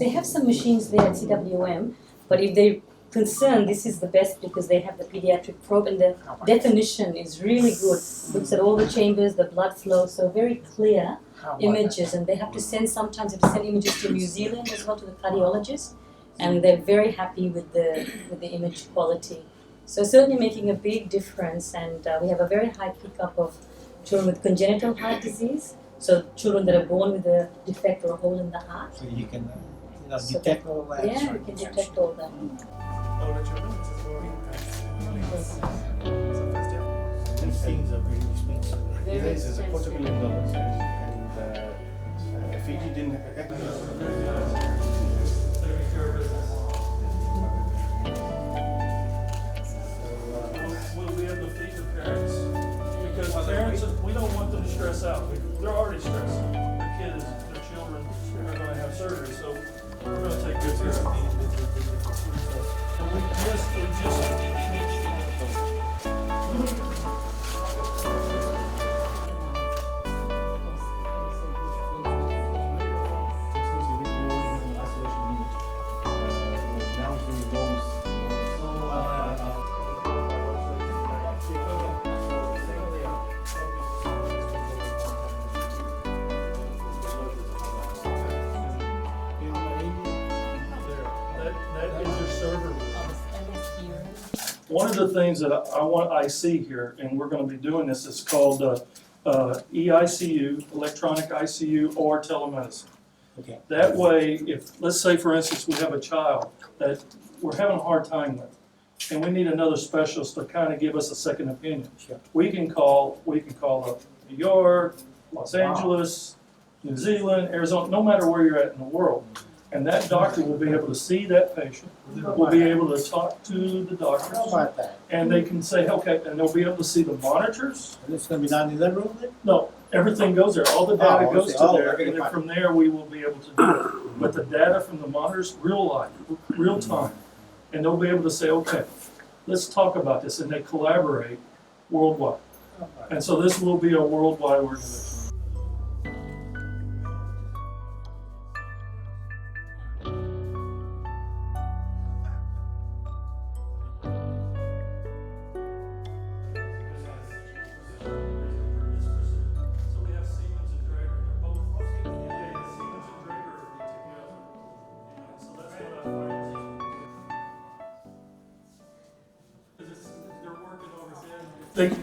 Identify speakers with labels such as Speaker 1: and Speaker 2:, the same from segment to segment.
Speaker 1: they have some machines there at CWM, but if they're concerned, this is the best because they have the pediatric probe and the definition is really good. Looks at all the chambers, the blood flow, so very clear images. And they have to send, sometimes they have to send images to New Zealand as well, to the cardiologist, and they're very happy with the image quality. So certainly making a big difference, and we have a very high pickup of children with congenital heart disease, so children that are born with a defect or a hole in the heart.
Speaker 2: So you can detect all that?
Speaker 1: Yeah, we can detect all that.
Speaker 2: These things are very expensive.
Speaker 3: This is a $250 million, and Fiji didn't
Speaker 4: Will we have to feed the parents? Because parents, we don't want them to stress out. They're already stressed. Their kids, their children are going to have surgery, so we're going to take good care of them. And we just one of the things that I see here, and we're going to be doing this, is called EICU, electronic ICU, or telemedicine.
Speaker 2: Okay.
Speaker 4: That way, if, let's say for instance, we have a child that we're having a hard time with, and we need another specialist to kind of give us a second opinion.
Speaker 2: Sure.
Speaker 4: We can call up New York, Los Angeles, New Zealand, Arizona, no matter where you're at in the world. And that doctor will be able to see that patient, will be able to talk to the doctors,
Speaker 2: How about that?
Speaker 4: and they can say, okay, and they'll be able to see the monitors.
Speaker 2: And it's going to be done in that room then?
Speaker 4: No, everything goes there, all the data
Speaker 2: Oh,
Speaker 4: goes
Speaker 2: okay.
Speaker 4: to
Speaker 2: Oh,
Speaker 4: there,
Speaker 2: okay,
Speaker 4: and then
Speaker 2: fine.
Speaker 4: from there, we will be able to do it. But the data from the monitors, real life, real time, and they'll be able to say, okay, let's talk about this, and they collaborate worldwide. And so this will be a worldwide organization.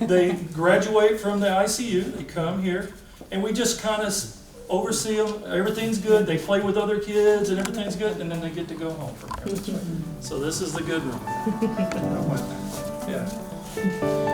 Speaker 4: They graduate from the ICU, they come here, and we just kind of oversee them. Everything's good. They play with other kids, and everything's good, and then they get to go home from here. So this is the good room. Yeah.